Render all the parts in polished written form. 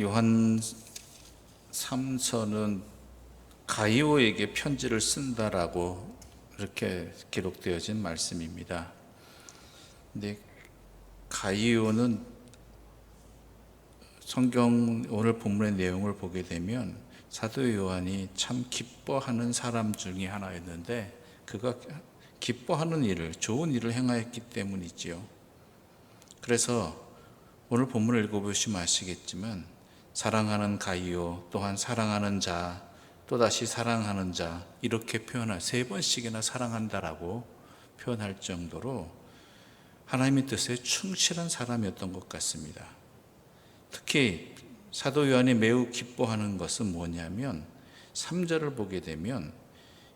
요한 3서는 가이오에게 편지를 쓴다라고 이렇게 기록되어진 말씀입니다. 근데 가이오는 성경 오늘 본문의 내용을 보게 되면 사도 요한이 참 기뻐하는 사람 중에 하나였는데, 그가 기뻐하는 일을, 좋은 일을 행하였기 때문이지요. 그래서 오늘 본문을 읽어보시면 아시겠지만, 사랑하는 가이오, 또한 사랑하는 자, 또다시 사랑하는 자, 이렇게 표현할, 3번씩이나 사랑한다라고 표현할 정도로 하나님의 뜻에 충실한 사람이었던 것 같습니다. 특히 사도 요한이 매우 기뻐하는 것은 뭐냐면, 3절을 보게 되면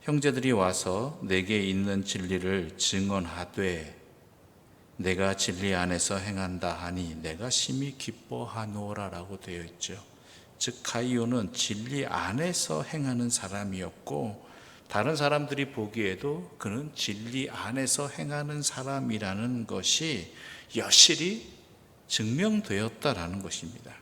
형제들이 와서 내게 있는 진리를 증언하되 내가 진리 안에서 행한다 하니 내가 심히 기뻐하노라라고 되어 있죠. 즉 가이오는 진리 안에서 행하는 사람이었고, 다른 사람들이 보기에도 그는 진리 안에서 행하는 사람이라는 것이 여실히 증명되었다라는 것입니다.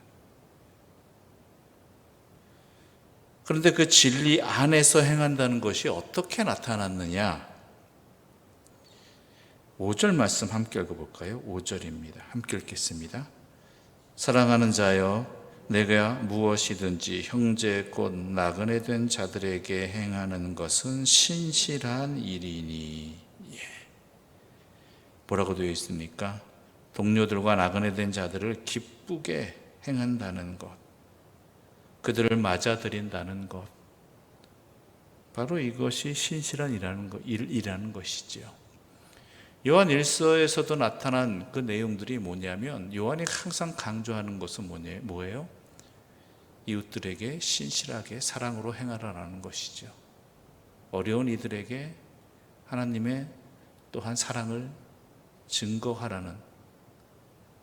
그런데 그 진리 안에서 행한다는 것이 어떻게 나타났느냐? 5절 말씀 함께 읽어볼까요? 5절입니다. 함께 읽겠습니다. 사랑하는 자여, 내가 무엇이든지 형제 곧 나그네 된 자들에게 행하는 것은 신실한 일이니. 뭐라고 되어 있습니까? 동료들과 나그네 된 자들을 기쁘게 행한다는 것, 그들을 맞아들인다는 것, 바로 이것이 신실한 일이라는 것이지요. 요한 1서에서도 나타난 그 내용들이 뭐냐면, 요한이 항상 강조하는 것은 뭐예요? 이웃들에게 신실하게 사랑으로 행하라는 것이죠. 어려운 이들에게 하나님의 또한 사랑을 증거하라는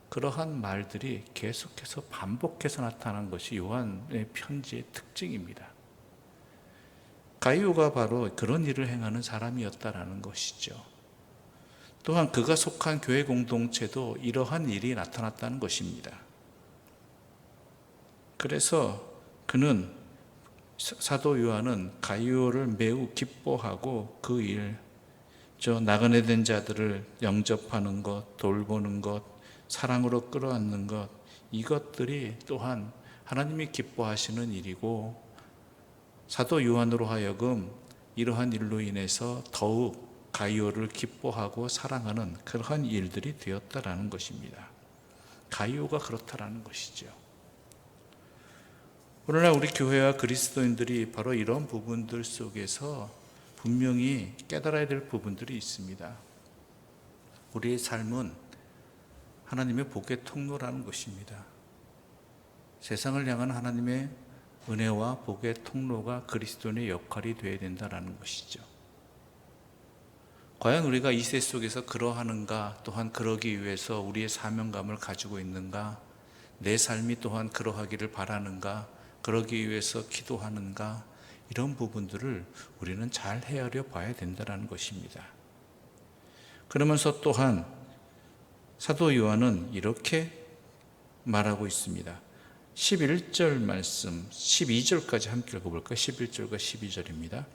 그러한 말들이 계속해서 반복해서 나타난 것이 요한의 편지의 특징입니다. 가이오가 바로 그런 일을 행하는 사람이었다라는 것이죠. 또한 그가 속한 교회 공동체도 이러한 일이 나타났다는 것입니다. 그래서 그는, 사도 요한은 가이오를 매우 기뻐하고 그 일, 나그네 된 자들을 영접하는 것, 돌보는 것, 사랑으로 끌어안는 것, 이것들이 또한 하나님이 기뻐하시는 일이고, 사도 요한으로 하여금 이러한 일로 인해서 더욱 가이오를 기뻐하고 사랑하는 그러한 일들이 되었다라는 것입니다. 가이오가 그렇다라는 것이죠. 오늘날 우리 교회와 그리스도인들이 바로 이런 부분들 속에서 분명히 깨달아야 될 부분들이 있습니다. 우리의 삶은 하나님의 복의 통로라는 것입니다. 세상을 향한 하나님의 은혜와 복의 통로가 그리스도인의 역할이 되어야 된다는 것이죠. 과연 우리가 이 세 속에서 그러하는가, 또한 그러기 위해서 우리의 사명감을 가지고 있는가, 내 삶이 또한 그러하기를 바라는가, 그러기 위해서 기도하는가, 이런 부분들을 우리는 잘 헤아려 봐야 된다는 것입니다. 그러면서 또한 사도 요한은 이렇게 말하고 있습니다. 11절 말씀, 12절까지 함께 읽어볼까요? 11절과 12절입니다.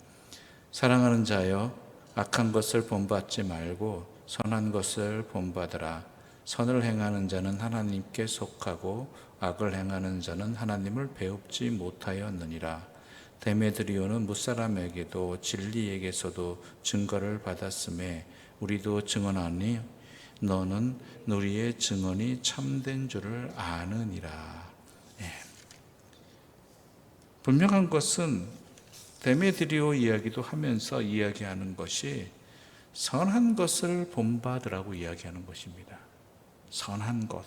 사랑하는 자여, 악한 것을 본받지 말고 선한 것을 본받으라. 선을 행하는 자는 하나님께 속하고 악을 행하는 자는 하나님을 배웁지 못하였느니라. 데메드리오는 무사람에게도 진리에게서도 증거를 받았음에 우리도 증언하니 너는 우리의 증언이 참된 줄을 아느니라. 분명한 것은 데메드리오 이야기도 하면서 이야기하는 것이 선한 것을 본받으라고 이야기하는 것입니다. 선한 것.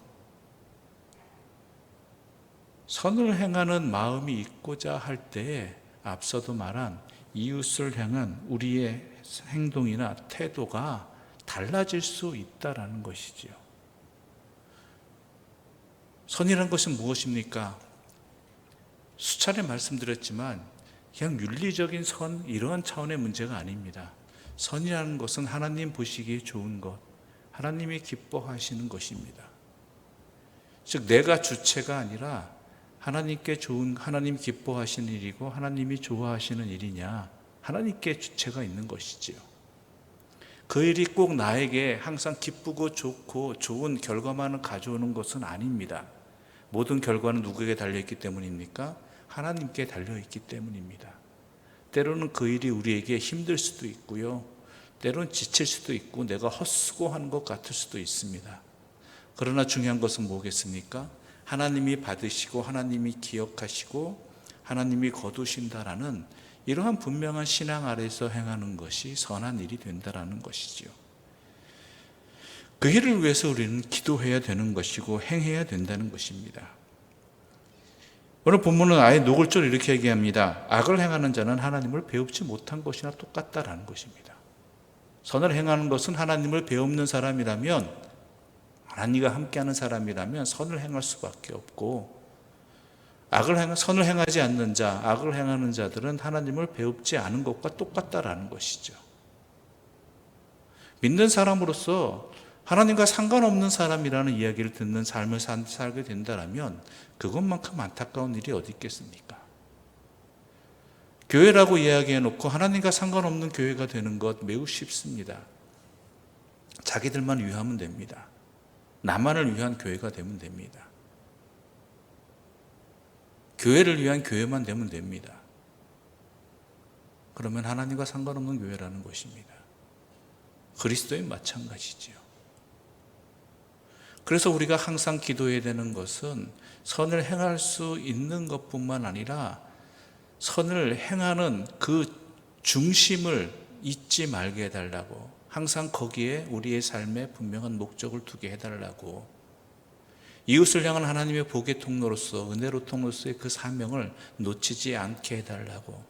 선을 행하는 마음이 있고자 할 때에 앞서도 말한 이웃을 향한 우리의 행동이나 태도가 달라질 수 있다라는 것이지요. 선이라는 것은 무엇입니까? 수차례 말씀드렸지만 그냥 윤리적인 선, 이러한 차원의 문제가 아닙니다. 선이라는 것은 하나님 보시기에 좋은 것, 하나님이 기뻐하시는 것입니다. 즉 내가 주체가 아니라 하나님께 좋은, 하나님 기뻐하시는 일이고 하나님이 좋아하시는 일이냐? 하나님께 주체가 있는 것이지요. 그 일이 꼭 나에게 항상 기쁘고 좋고 좋은 결과만을 가져오는 것은 아닙니다. 모든 결과는 누구에게 달려있기 때문입니까? 하나님께 달려있기 때문입니다. 때로는 그 일이 우리에게 힘들 수도 있고요, 때로는 지칠 수도 있고 내가 헛수고하는 것 같을 수도 있습니다. 그러나 중요한 것은 뭐겠습니까? 하나님이 받으시고 하나님이 기억하시고 하나님이 거두신다라는 이러한 분명한 신앙 아래에서 행하는 것이 선한 일이 된다라는 것이지요. 그 일을 위해서 우리는 기도해야 되는 것이고 행해야 된다는 것입니다. 오늘 본문은 아예 노골적으로 이렇게 얘기합니다. 악을 행하는 자는 하나님을 배우지 못한 것이나 똑같다라는 것입니다. 선을 행하는 것은 하나님을 배우는 사람이라면, 하나님과 함께하는 사람이라면 선을 행할 수밖에 없고, 선을 행하지 않는 자, 악을 행하는 자들은 하나님을 배우지 않은 것과 똑같다라는 것이죠. 믿는 사람으로서 하나님과 상관없는 사람이라는 이야기를 듣는 삶을 살게 된다면 그것만큼 안타까운 일이 어디 있겠습니까? 교회라고 이야기해놓고 하나님과 상관없는 교회가 되는 것 매우 쉽습니다. 자기들만 위하면 됩니다. 나만을 위한 교회가 되면 됩니다. 교회를 위한 교회만 되면 됩니다. 그러면 하나님과 상관없는 교회라는 것입니다. 그리스도인 마찬가지지요. 그래서 우리가 항상 기도해야 되는 것은 선을 행할 수 있는 것뿐만 아니라 선을 행하는 그 중심을 잊지 말게 해달라고, 항상 거기에 우리의 삶에 분명한 목적을 두게 해달라고, 이웃을 향한 하나님의 복의 통로로서, 은혜로 통로서의 그 사명을 놓치지 않게 해달라고,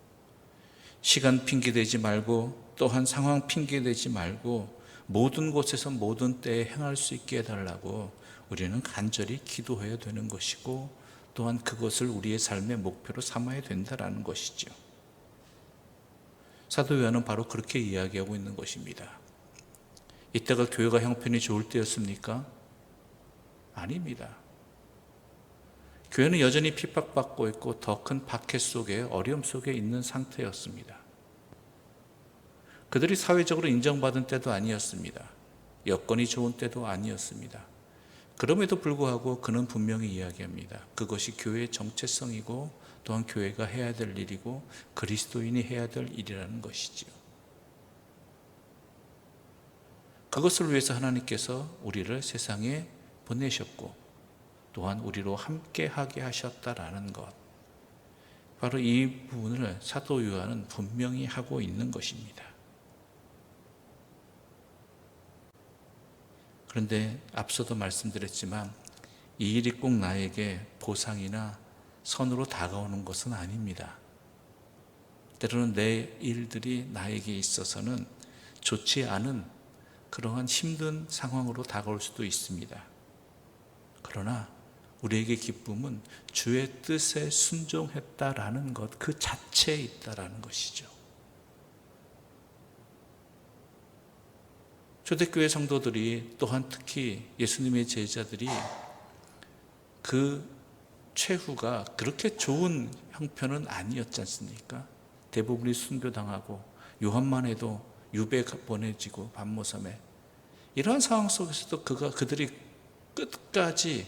시간 핑계대지 말고 또한 상황 핑계대지 말고 모든 곳에서 모든 때에 행할 수 있게 해달라고 우리는 간절히 기도해야 되는 것이고, 또한 그것을 우리의 삶의 목표로 삼아야 된다는 것이죠. 사도 요한은 바로 그렇게 이야기하고 있는 것입니다. 이때가 교회가 형편이 좋을 때였습니까? 아닙니다. 교회는 여전히 핍박받고 있고 더 큰 박해 속에, 어려움 속에 있는 상태였습니다. 그들이 사회적으로 인정받은 때도 아니었습니다. 여건이 좋은 때도 아니었습니다. 그럼에도 불구하고 그는 분명히 이야기합니다. 그것이 교회의 정체성이고 또한 교회가 해야 될 일이고 그리스도인이 해야 될 일이라는 것이지요. 그것을 위해서 하나님께서 우리를 세상에 보내셨고 또한 우리로 함께하게 하셨다라는 것, 바로 이 부분을 사도 요한은 분명히 하고 있는 것입니다. 그런데 앞서도 말씀드렸지만 이 일이 꼭 나에게 보상이나 선으로 다가오는 것은 아닙니다. 때로는 내 일들이 나에게 있어서는 좋지 않은 그러한 힘든 상황으로 다가올 수도 있습니다. 그러나 우리에게 기쁨은 주의 뜻에 순종했다라는 것, 그 자체에 있다라는 것이죠. 초대교회 성도들이, 또한 특히 예수님의 제자들이 그 최후가 그렇게 좋은 형편은 아니었지 않습니까? 대부분이 순교당하고 요한만 해도 유배 보내지고 반모섬에, 이러한 상황 속에서도 그들이 끝까지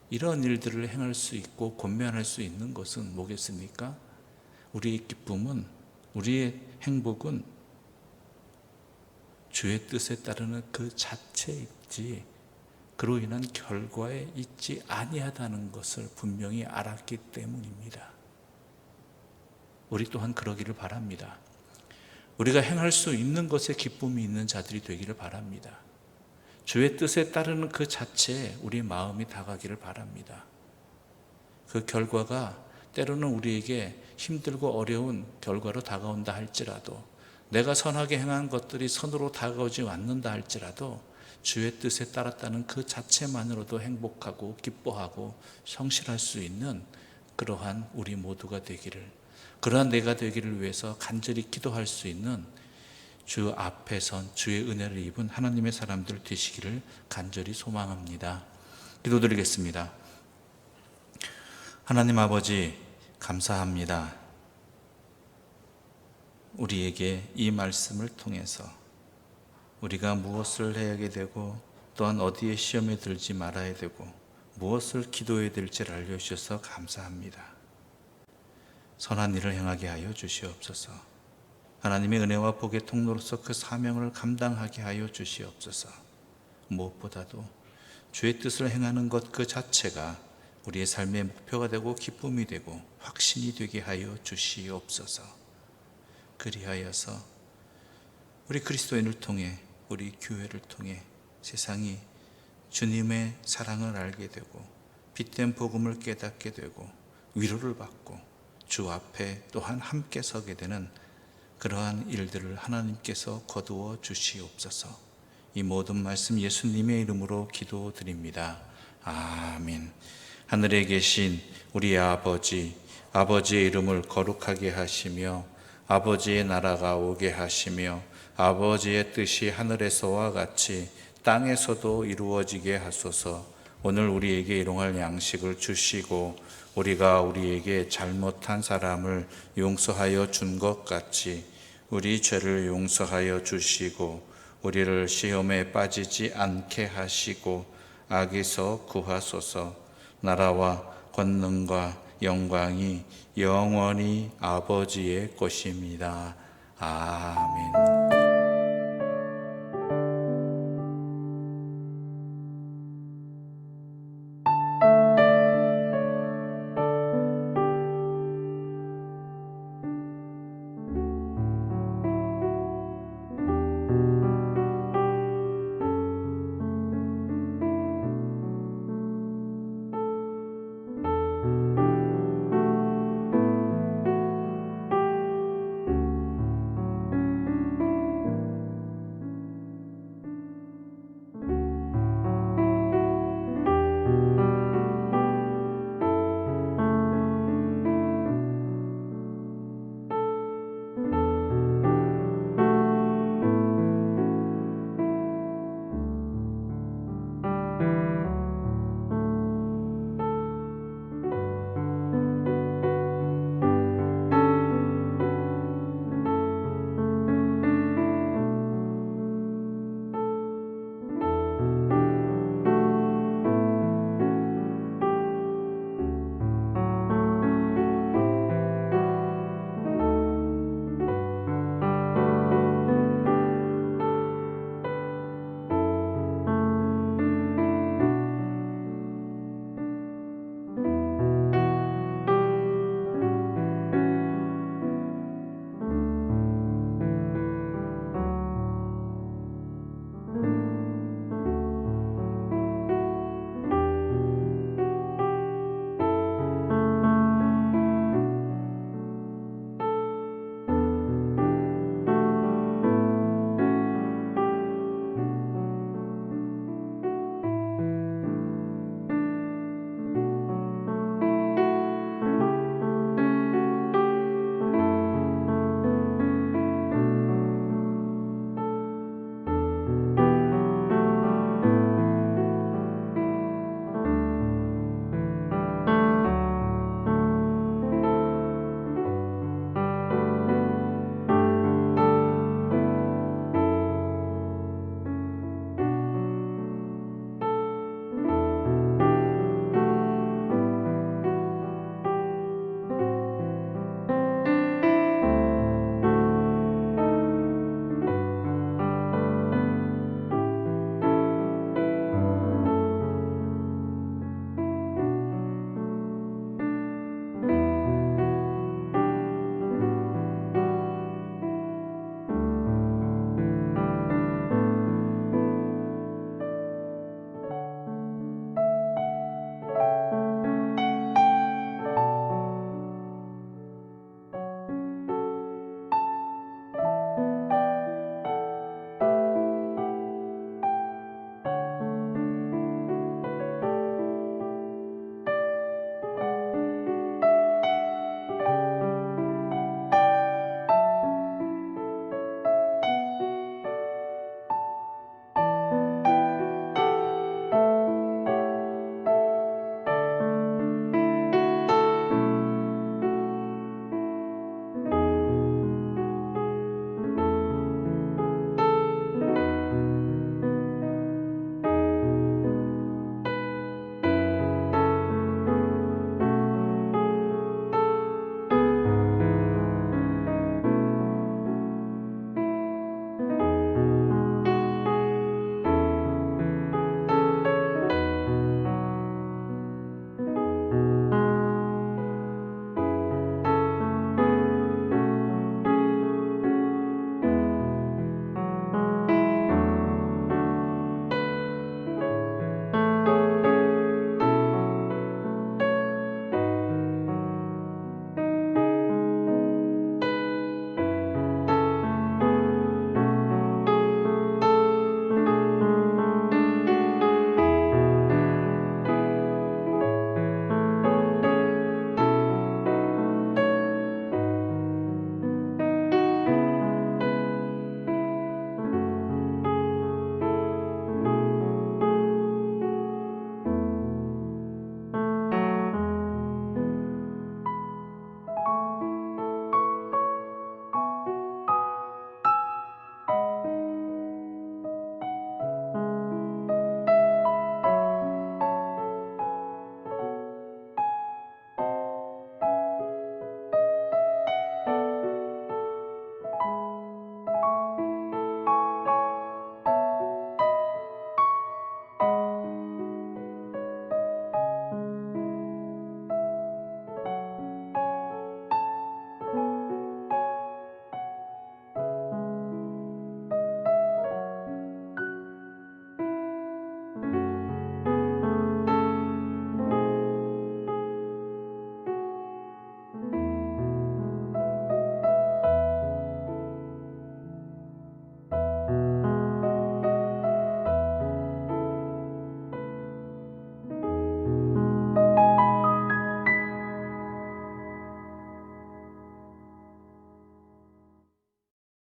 이런 일들을 행할 수 있고 권면할 수 있는 것은 뭐겠습니까? 우리의 기쁨은, 우리의 행복은 주의 뜻에 따르는 그 자체에 있지 그로 인한 결과에 있지 아니하다는 것을 분명히 알았기 때문입니다. 우리 또한 그러기를 바랍니다. 우리가 행할 수 있는 것에 기쁨이 있는 자들이 되기를 바랍니다. 주의 뜻에 따르는 그 자체에 우리 마음이 다가기를 바랍니다. 그 결과가 때로는 우리에게 힘들고 어려운 결과로 다가온다 할지라도, 내가 선하게 행한 것들이 선으로 다가오지 않는다 할지라도 주의 뜻에 따랐다는 그 자체만으로도 행복하고 기뻐하고 성실할 수 있는 그러한 우리 모두가 되기를, 그러한 내가 되기를 위해서 간절히 기도할 수 있는 주 앞에 선 주의 은혜를 입은 하나님의 사람들 되시기를 간절히 소망합니다. 기도드리겠습니다. 하나님 아버지, 감사합니다. 우리에게 이 말씀을 통해서 우리가 무엇을 해야 되고 또한 어디에 시험에 들지 말아야 되고 무엇을 기도해야 될지를 알려주셔서 감사합니다. 선한 일을 행하게 하여 주시옵소서. 하나님의 은혜와 복의 통로로서 그 사명을 감당하게 하여 주시옵소서. 무엇보다도 주의 뜻을 행하는 것 그 자체가 우리의 삶의 목표가 되고 기쁨이 되고 확신이 되게 하여 주시옵소서. 그리하여서 우리 그리스도인을 통해 우리 교회를 통해 세상이 주님의 사랑을 알게 되고 빛된 복음을 깨닫게 되고 위로를 받고 주 앞에 또한 함께 서게 되는 그러한 일들을 하나님께서 거두어 주시옵소서. 이 모든 말씀 예수님의 이름으로 기도드립니다. 아멘. 하늘에 계신 우리 아버지, 아버지의 이름을 거룩하게 하시며 아버지의 나라가 오게 하시며 아버지의 뜻이 하늘에서와 같이 땅에서도 이루어지게 하소서. 오늘 우리에게 일용할 양식을 주시고 우리가 우리에게 잘못한 사람을 용서하여 준 것 같이 우리 죄를 용서하여 주시고 우리를 시험에 빠지지 않게 하시고 악에서 구하소서. 나라와 권능과 영광이 영원히 아버지의 것입니다. 아멘.